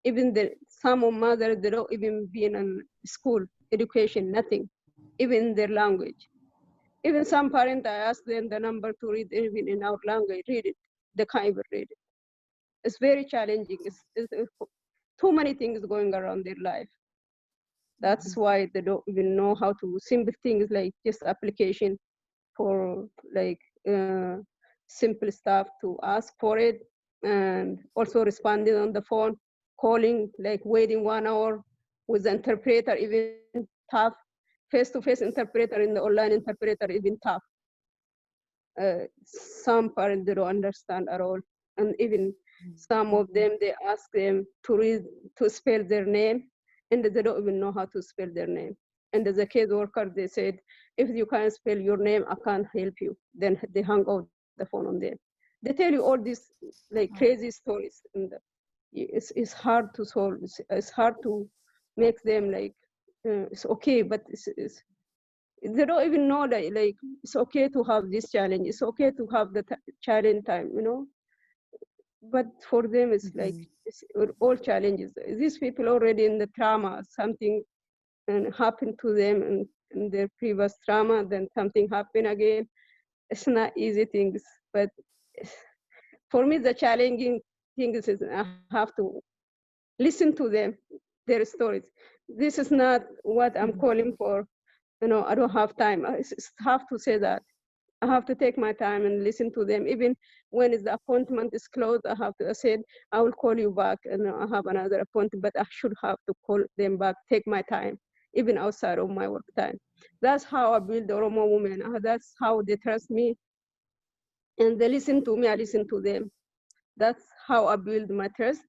Speaker 3: Even some of mothers, they don't even be in school, education, nothing, even their language. Even some parents, I ask them the number to read even in our language, read it. They can't even read it. It's very challenging. It's too many things going around their life. That's why they don't even know how to simple things like just application for like simple stuff to ask for it, and also responding on the phone, calling, like waiting 1 hour with the interpreter, even tough. Face-to-face interpreter and the online interpreter, even tough. Some parents, they don't understand at all. And even some of them, they ask them to read, to spell their name, and they don't even know how to spell their name. And as a caseworker, they said, if you can't spell your name, I can't help you. Then they hung out the phone on them. They tell you all these like crazy stories. And it's hard to solve. It's hard to make them like, it's okay, but they don't even know that like it's okay to have this challenge. It's okay to have the challenge time, But for them, it's like it's all challenges. These people already in the trauma, something happened to them in their previous trauma, then something happened again. It's not easy things, but for me, the challenging thing is I have to listen to them, their stories. This is not what I'm calling for I don't have time. It's have to say that. I have to take my time and listen to them. Even when the appointment is closed, I said, I will call you back and I have another appointment, but I should have to call them back, take my time, even outside of my work time. That's how I build the Oromo women. That's how they trust me. And they listen to me, I listen to them. That's how I build my trust.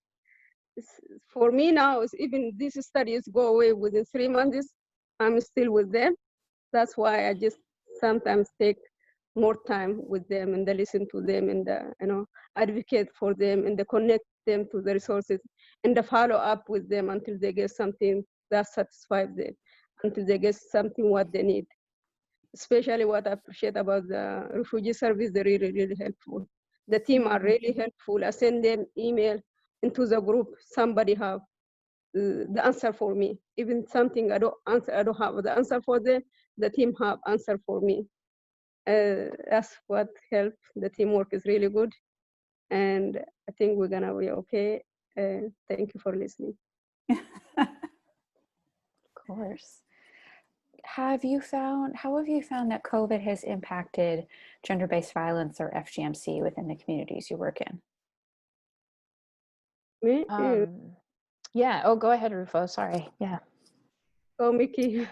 Speaker 3: For me now, even these studies go away within 3 months, I'm still with them. That's why I just sometimes take more time with them and listen to them and advocate for them and connect them to the resources and follow up with them until they get something that satisfies them, until they get something what they need. Especially what I appreciate about the refugee service, they're really, really helpful. The team are really helpful. I send them email into the group, somebody have the answer for me. Even something I don't have the answer for them, the team have answer for me. That's what helped. The teamwork is really good. And I think we're gonna be okay. Thank you for listening.
Speaker 1: Of course. How have you found that COVID has impacted gender-based violence or FGMC within the communities you work in?
Speaker 3: Me?
Speaker 2: Yeah. Oh, go ahead, Rufo. Sorry. Yeah.
Speaker 3: Oh, Mickey.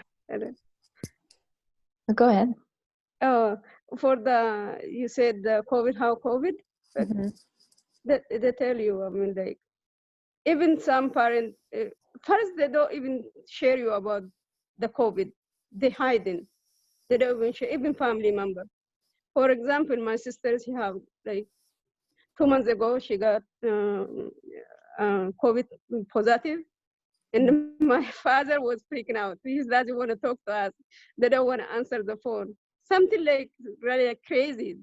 Speaker 2: Go ahead.
Speaker 3: Oh, you said the COVID, how COVID? But they tell you, I mean, like, even some parents, first they don't even share you about the COVID. They hide it. They don't even share, even family members. For example, my sister, she have like 2 months ago, she got COVID positive. And my father was freaking out. He doesn't want to talk to us. They don't want to answer the phone. Something like really crazy.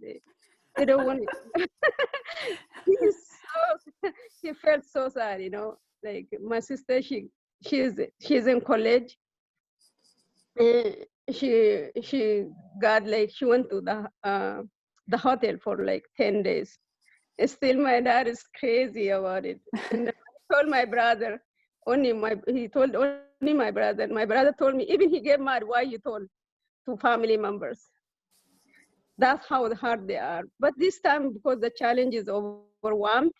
Speaker 3: They don't want it. He felt so sad, Like my sister, she's in college. She got like she went to the hotel for like 10 days. Still, my dad is crazy about it. And I told my brother, he told only my brother. My brother told me, even he get mad, why you told to family members? That's how hard they are. But this time, because the challenge is overwhelmed,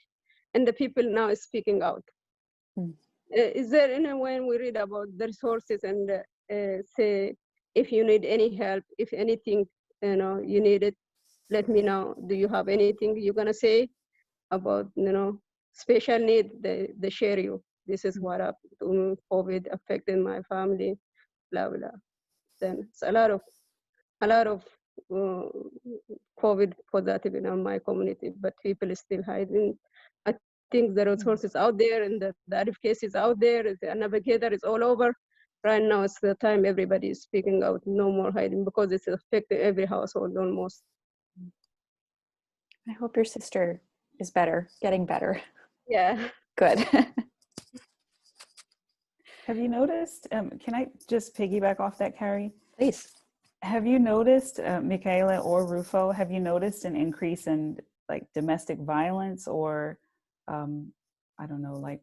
Speaker 3: and the people now is speaking out. Is there any way we read about the resources and say, if you need any help, if anything, you need it, let me know. Do you have anything you're gonna say about, special need? They share you. This is what happened. COVID affected my family, blah blah. Then it's a lot of COVID positive in my community, but people are still hiding. I think the resources out there and the advocacy is out there. The Navigator is all over. Right now, it's the time everybody is speaking out. No more hiding because it's affecting every household almost.
Speaker 1: I hope your sister is better, getting better.
Speaker 3: Yeah.
Speaker 1: Good.
Speaker 4: Have you noticed, can I just piggyback off that, Carey?
Speaker 1: Please.
Speaker 4: Have you noticed, Micaela or Rufo, have you noticed an increase in like domestic violence or, I don't know, like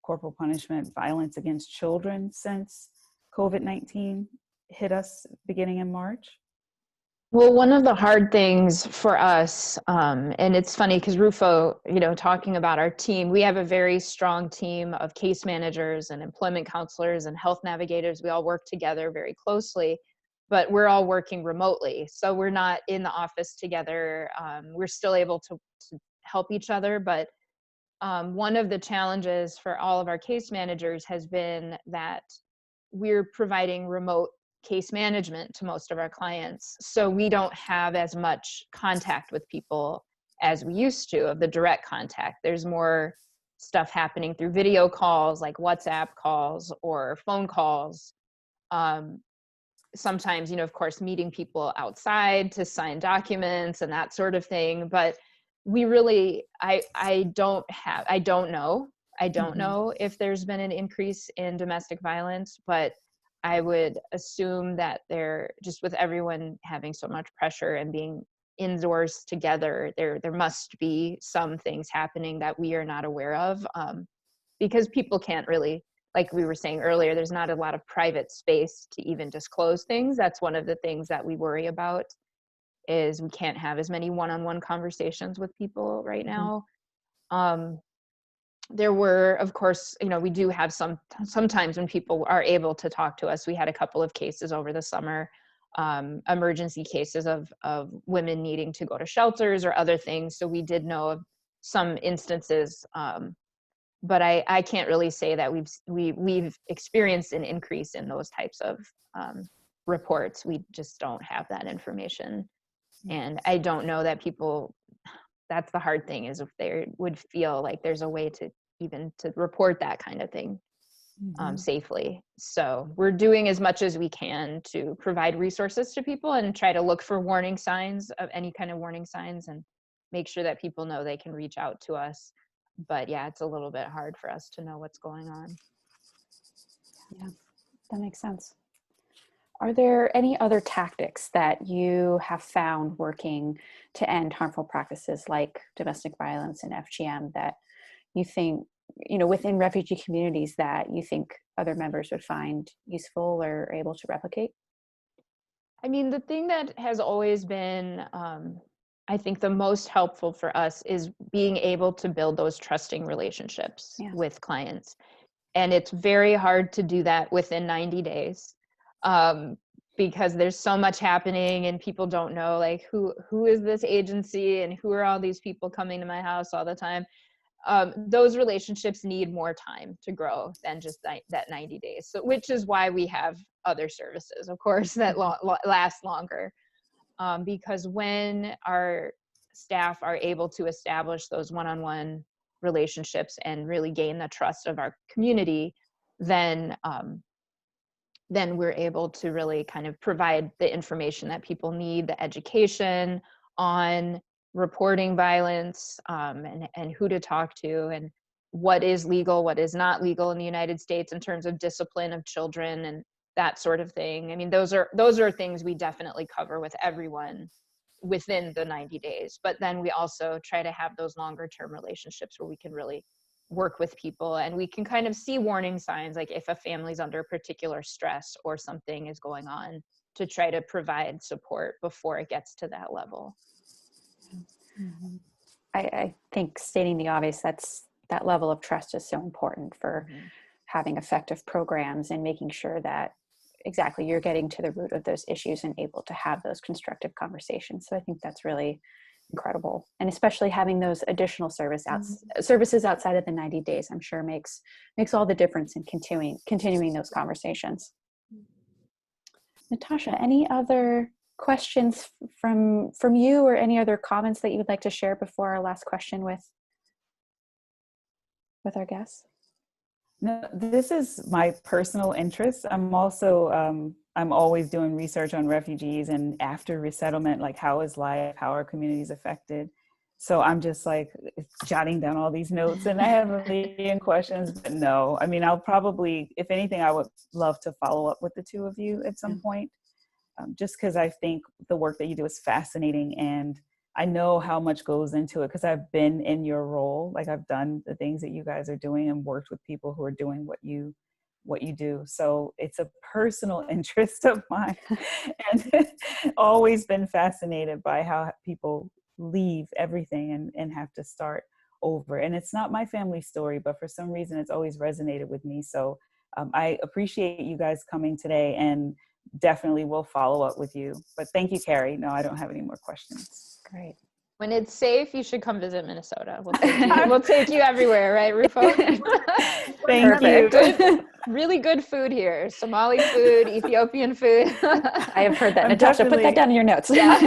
Speaker 4: corporal punishment, violence against children since COVID-19 hit us beginning in March?
Speaker 2: Well, one of the hard things for us, and it's funny because Rufo, talking about our team, we have a very strong team of case managers and employment counselors and health navigators. We all work together very closely, but we're all working remotely. So we're not in the office together. We're still able to help each other. But one of the challenges for all of our case managers has been that we're providing remote case management to most of our clients. So we don't have as much contact with people as we used to of the direct contact. There's more stuff happening through video calls, like WhatsApp calls or phone calls. Sometimes, of course, meeting people outside to sign documents and that sort of thing. But we really, I don't know if there's been an increase in domestic violence, but I would assume that they're just with everyone having so much pressure and being indoors together, there must be some things happening that we are not aware of, because people can't really like we were saying earlier, there's not a lot of private space to even disclose things. That's one of the things that we worry about, is we can't have as many one-on-one conversations with people right now. There were, of course, you know, we do have sometimes when people are able to talk to us. We had a couple of cases over the summer, emergency cases of women needing to go to shelters or other things. So we did know of some instances, but I can't really say that we've experienced an increase in those types of reports. We just don't have that information. And I don't know that people, that's the hard thing, is if they would feel like there's a way to even to report that kind of thing safely. So we're doing as much as we can to provide resources to people and try to look for warning signs, of any kind of warning signs, and make sure that people know they can reach out to us. But yeah, it's a little bit hard for us to know what's going on.
Speaker 1: Yeah, that makes sense. Are there any other tactics that you have found working to end harmful practices like domestic violence and FGM that you think, you know, within refugee communities that you think other members would find useful or able to replicate?
Speaker 2: I mean, the thing that has always been, I think, the most helpful for us is being able to build those trusting relationships with clients. And it's very hard to do that within 90 days. Because there's so much happening and people don't know, like, who is this agency and who are all these people coming to my house all the time. Those relationships need more time to grow than just that 90 days. So, which is why we have other services, of course, that last longer. Because when our staff are able to establish those one-on-one relationships and really gain the trust of our community, then we're able to really kind of provide the information that people need, the education on reporting violence, and who to talk to, and what is legal, what is not legal in the United States in terms of discipline of children and that sort of thing. I mean, those are things we definitely cover with everyone within the 90 days. But then we also try to have those longer term relationships where we can really work with people and we can kind of see warning signs, like if a family's under particular stress or something is going on, to try to provide support before it gets to that level.
Speaker 1: I think stating the obvious, that level of trust is so important for having effective programs and making sure that exactly you're getting to the root of those issues and able to have those constructive conversations. So I think that's really incredible. And especially having those additional services outside of the 90 days, I'm sure makes all the difference in continuing those conversations. Natoschia, any other questions from you or any other comments that you would like to share before our last question with our guests?
Speaker 4: No, this is my personal interest. I'm also, I'm always doing research on refugees and after resettlement, like how is life, how are communities affected? So I'm just like jotting down all these notes and I have a million questions, but no, I mean, I'll probably, if anything, I would love to follow up with the two of you at some point, just because I think the work that you do is fascinating and I know how much goes into it because I've been in your role. Like I've done the things that you guys are doing and worked with people who are doing what you do. So it's a personal interest of mine and always been fascinated by how people leave everything and have to start over. And it's not my family story, but for some reason it's always resonated with me. So I appreciate you guys coming today and definitely will follow up with you. But thank you, Carey. No, I don't have any more questions.
Speaker 1: Great.
Speaker 2: When it's safe, you should come visit Minnesota. We'll take you everywhere, right, Rufo?
Speaker 4: Thank you.
Speaker 2: Really good food here. Somali food, Ethiopian food.
Speaker 1: I have heard that. Natoschia, put that down in your notes.
Speaker 2: Yeah.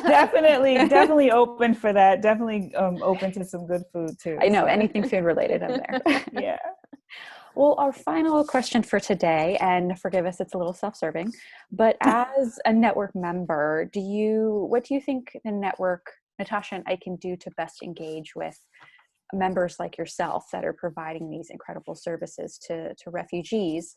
Speaker 4: definitely open for that. Definitely open to some good food too.
Speaker 1: I know, anything food related, I'm there.
Speaker 4: Yeah.
Speaker 1: Well, our final question for today, and forgive us, it's a little self-serving, but as a network member, what do you think the network, Natoschia and I, can do to best engage with members like yourself that are providing these incredible services to refugees,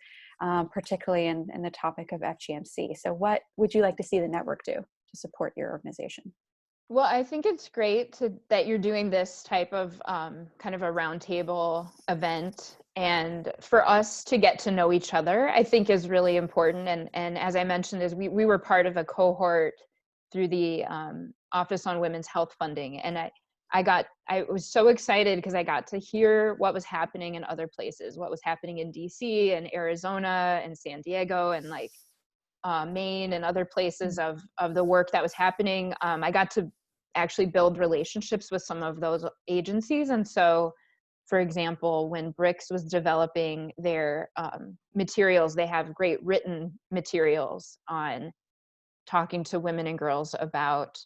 Speaker 1: particularly in the topic of FGMC? So what would you like to see the network do to support your organization?
Speaker 2: Well, I think it's great that you're doing this type of kind of a roundtable event And for us to get to know each other, I think is really important. And as I mentioned, is we were part of a cohort through the Office on Women's Health Funding. And I was so excited because I got to hear what was happening in other places, what was happening in DC and Arizona and San Diego and like Maine and other places of the work that was happening. I got to actually build relationships with some of those agencies. And so, for example, when BRICS was developing their materials, they have great written materials on talking to women and girls about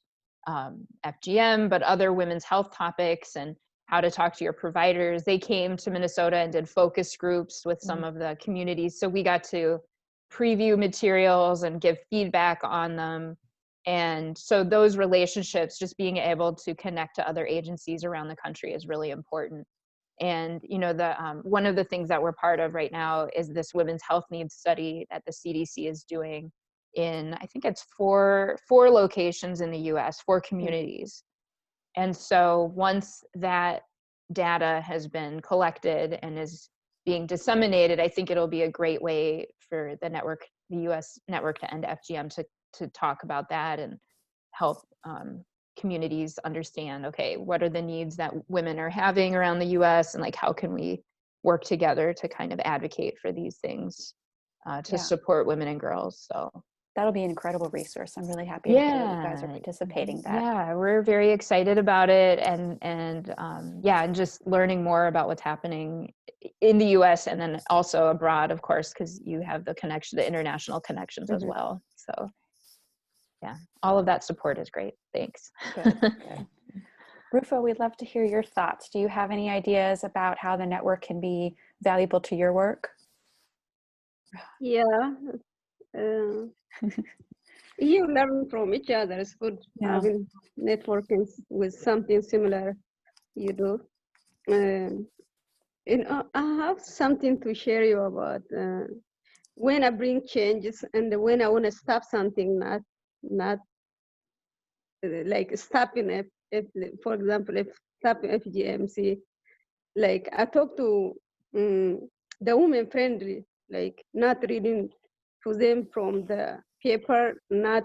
Speaker 2: FGM, but other women's health topics and how to talk to your providers. They came to Minnesota and did focus groups with some of the communities. So we got to preview materials and give feedback on them. And so those relationships, just being able to connect to other agencies around the country is really important. And, you know, the one of the things that we're part of right now is this women's health needs study that the CDC is doing in, I think it's four locations in the US, 4 communities. And so once that data has been collected and is being disseminated, I think it'll be a great way for the network, the US network to end FGM to talk about that and help communities understand, okay, what are the needs that women are having around the US and like how can we work together to kind of advocate for these things to support women and girls. So
Speaker 1: that'll be an incredible resource. I'm really happy to hear that you guys are participating in that.
Speaker 2: Yeah, we're very excited about it, and just learning more about what's happening in the US and then also abroad, of course, because you have the connection, the international connections as well. So yeah, all of that support is great. Thanks.
Speaker 1: Good, good. Rufo, we'd love to hear your thoughts. Do you have any ideas about how the network can be valuable to your work?
Speaker 3: Yeah. You learn from each other. It's good having networking with something similar you do. I have something to share you about when I bring changes and when I want to stop something, not like stopping if for example, if stopping FGMC, like I talk to the women friendly, like not reading to them from the paper, not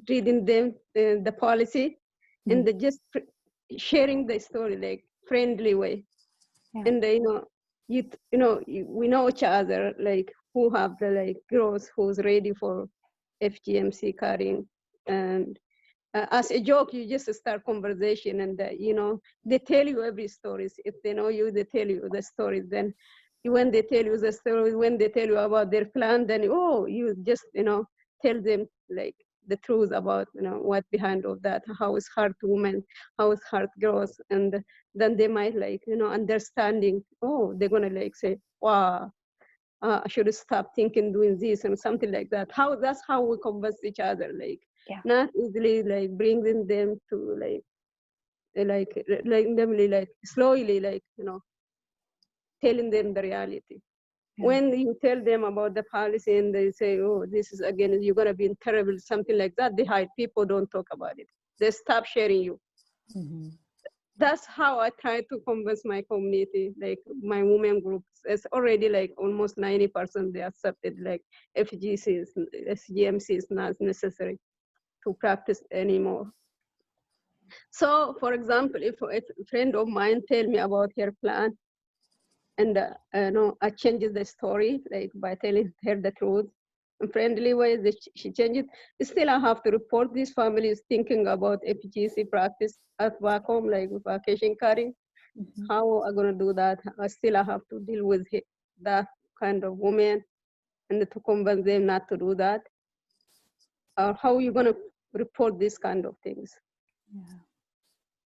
Speaker 3: reading them the policy, and just sharing the story like friendly way. And we know each other, like who have the like girls who's ready for FGMC carrying, and as a joke, you just start conversation, and they tell you every stories. If they know you, they tell you the stories. Then when they tell you the story, when they tell you about their plan, then you just tell them like the truth about what behind of that, how it's hard to women, how it's hard girls, and then they might like understanding. They're gonna like say, wow, I should stop thinking doing this and something like that. That's how we converse each other, like not easily like bringing them to like slowly, like telling them the reality. When you tell them about the policy and they say, this is again, you're gonna be in terrible, something like that, they hide. People don't talk about it. They stop sharing you. That's how I try to convince my community, like my women groups. It's already like almost 90% they accepted like FGMC is not necessary to practice anymore. So for example, if a friend of mine tell me about her plan, and I changes the story like by telling her the truth in friendly way that she changes. Still, I have to report these families thinking about FGC practice at back home, like vacation carrying. How am I gonna do that? I have to deal with that kind of woman, and to convince them not to do that. How are you gonna report these kind of things?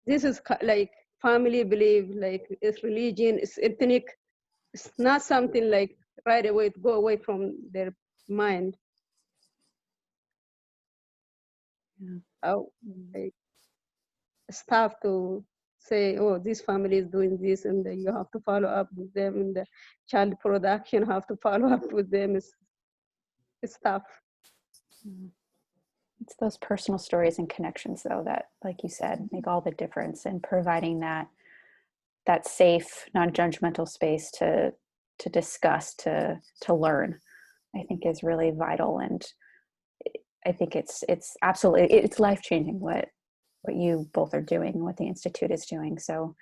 Speaker 3: This is like family belief, like it's religion, it's ethnic. It's not something like right away to go away from their mind. Like staff to say, this family is doing this, and you have to follow up with them, and the child production have to follow up with them. It's tough.
Speaker 1: It's those personal stories and connections, though, that, like you said, make all the difference in providing that safe, non-judgmental space to discuss, to learn, I think is really vital. And I think it's absolutely, it's life-changing what you both are doing, what the Institute is doing. So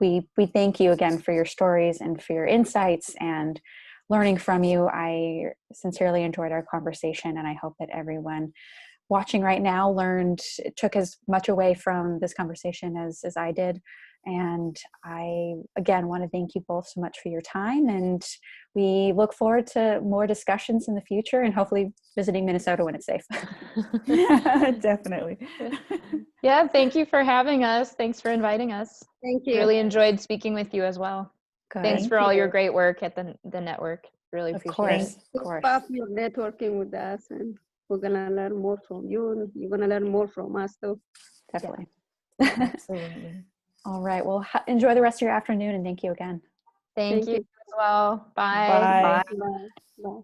Speaker 1: we thank you again for your stories and for your insights and learning from you. I sincerely enjoyed our conversation, and I hope that everyone watching right now took as much away from this conversation as I did. And I, again, want to thank you both so much for your time. And we look forward to more discussions in the future, and hopefully visiting Minnesota when it's safe.
Speaker 4: Definitely.
Speaker 2: Yeah, thank you for having us. Thanks for inviting us.
Speaker 3: Thank you.
Speaker 2: Really enjoyed speaking with you as well.
Speaker 1: Good.
Speaker 2: Thanks for
Speaker 4: Thank
Speaker 2: all your
Speaker 4: you.
Speaker 2: great work at the network. Really
Speaker 1: Of
Speaker 2: appreciate
Speaker 1: course,
Speaker 2: it.
Speaker 1: of course.
Speaker 3: Stop your networking with us, and we're gonna learn more from you, and you're gonna learn more from us too.
Speaker 1: Definitely.
Speaker 4: Absolutely.
Speaker 1: All right. Well, enjoy the rest of your afternoon, and thank you again.
Speaker 2: Thank you
Speaker 3: you.
Speaker 2: as well. Bye.
Speaker 4: Bye.
Speaker 3: Bye. Bye.